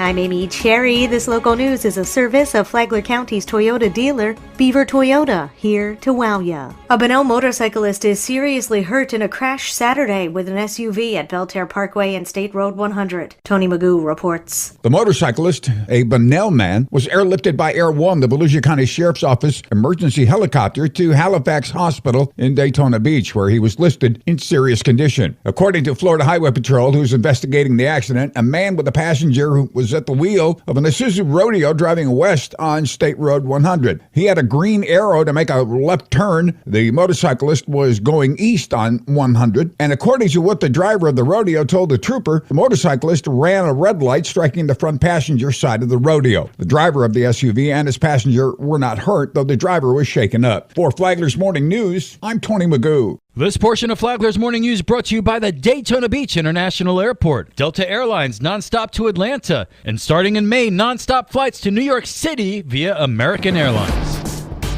I'm Amy Cherry. This local news is a service of Flagler County's Toyota dealer, Beaver Toyota, here to wow ya. A Bunnell motorcyclist is seriously hurt in a crash Saturday with an SUV at Belterre Parkway and State Road 100. Tony Magoo reports. The motorcyclist, a Bunnell man, was airlifted by Air One, the Volusia County Sheriff's Office emergency helicopter, to Halifax Hospital in Daytona Beach, where he was listed in serious condition. According to Florida Highway Patrol, who's investigating the accident, a man with a passenger who was at the wheel of an Isuzu Rodeo driving west on State Road 100. He had a green arrow to make a left turn. The motorcyclist was going east on 100, and according to what the driver of the rodeo told the trooper, the motorcyclist ran a red light, striking the front passenger side of the rodeo. The driver of the SUV and his passenger were not hurt, though the driver was shaken up. For Flagler's Morning News, I'm Tony Magoo. This portion of Flagler's Morning News brought to you by the Daytona Beach International Airport, Delta Airlines nonstop to Atlanta, and starting in May, nonstop flights to New York City via American Airlines.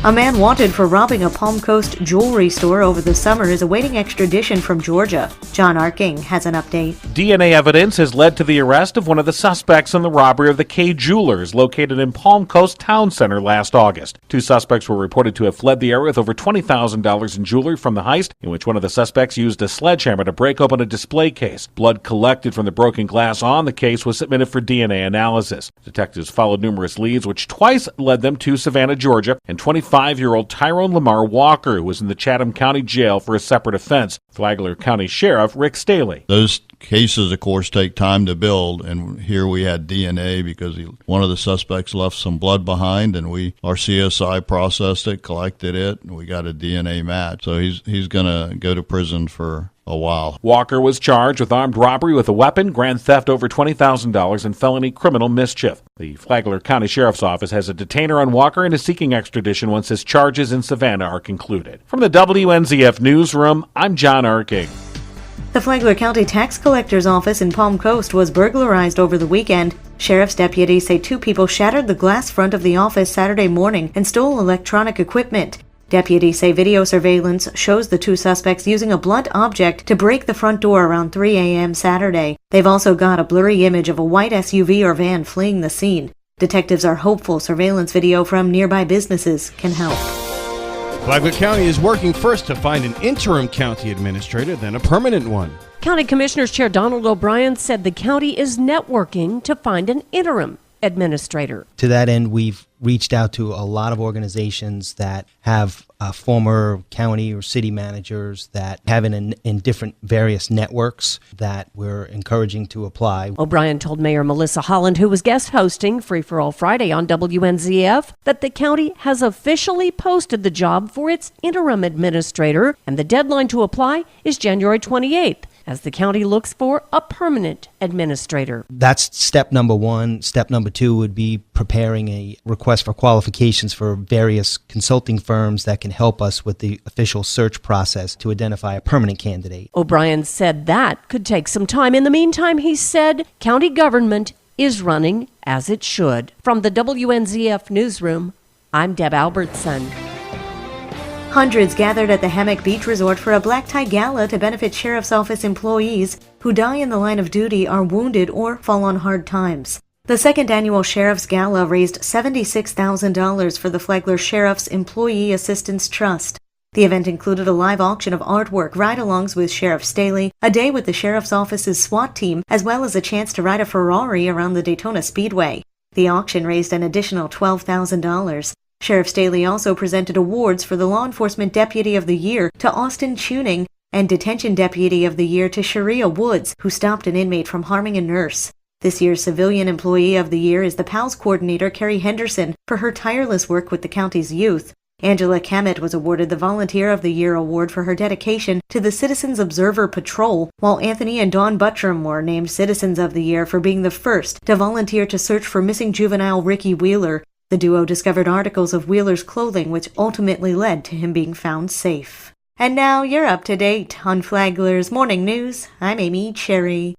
A man wanted for robbing a Palm Coast jewelry store over the summer is awaiting extradition from Georgia. John Arking has an update. DNA evidence has led to the arrest of one of the suspects in the robbery of the K Jewelers located in Palm Coast Town Center last August. Two suspects were reported to have fled the area with over $20,000 in jewelry from the heist, in which one of the suspects used a sledgehammer to break open a display case. Blood collected from the broken glass on the case was submitted for DNA analysis. Detectives followed numerous leads, which twice led them to Savannah, Georgia, and 25-year-old Tyrone Lamar Walker, who was in the Chatham County Jail for a separate offense. Flagler County Sheriff Rick Staley. Those cases, of course, take time to build, and here we had DNA because one of the suspects left some blood behind, and our CSI processed it, collected it, and we got a DNA match. So he's going to go to prison for a while. Walker was charged with armed robbery with a weapon, grand theft over $20,000, and felony criminal mischief. The Flagler County Sheriff's Office has a detainer on Walker and is seeking extradition once his charges in Savannah are concluded. From the WNZF Newsroom, I'm John Arking. The Flagler County Tax Collector's Office in Palm Coast was burglarized over the weekend. Sheriff's deputies say two people shattered the glass front of the office Saturday morning and stole electronic equipment. Deputies say video surveillance shows the two suspects using a blunt object to break the front door around 3 a.m. Saturday. They've also got a blurry image of a white SUV or van fleeing the scene. Detectives are hopeful surveillance video from nearby businesses can help. Flagler County is working first to find an interim county administrator, then a permanent one. County Commissioners Chair Donald O'Brien said the county is networking to find an interim administrator. To that end, we've reached out to a lot of organizations that have former county or city managers that have in different various networks that we're encouraging to apply. O'Brien told Mayor Melissa Holland, who was guest hosting Free for All Friday on WNZF, that the county has officially posted the job for its interim administrator, and the deadline to apply is January 28th. As the county looks for a permanent administrator. That's step number one. Step number two would be preparing a request for qualifications for various consulting firms that can help us with the official search process to identify a permanent candidate. O'Brien said that could take some time. In the meantime, he said county government is running as it should. From the WNZF Newsroom, I'm Deb Albertson. Hundreds gathered at the Hammock Beach Resort for a black tie gala to benefit Sheriff's Office employees who die in the line of duty, are wounded, or fall on hard times. The second annual Sheriff's Gala raised $76,000 for the Flagler Sheriff's Employee Assistance Trust. The event included a live auction of artwork, ride-alongs with Sheriff Staley, a day with the Sheriff's Office's SWAT team, as well as a chance to ride a Ferrari around the Daytona Speedway. The auction raised an additional $12,000. Sheriff Staley also presented awards for the Law Enforcement Deputy of the Year to Austin Tuning and Detention Deputy of the Year to Sharia Woods, who stopped an inmate from harming a nurse. This year's Civilian Employee of the Year is the PALS coordinator, Carrie Henderson, for her tireless work with the county's youth. Angela Cammett was awarded the Volunteer of the Year award for her dedication to the Citizens Observer Patrol, while Anthony and Dawn Buttram were named Citizens of the Year for being the first to volunteer to search for missing juvenile Ricky Wheeler. The duo discovered articles of Wheeler's clothing, which ultimately led to him being found safe. And now you're up to date on Flagler's Morning News. I'm Amy Cherry.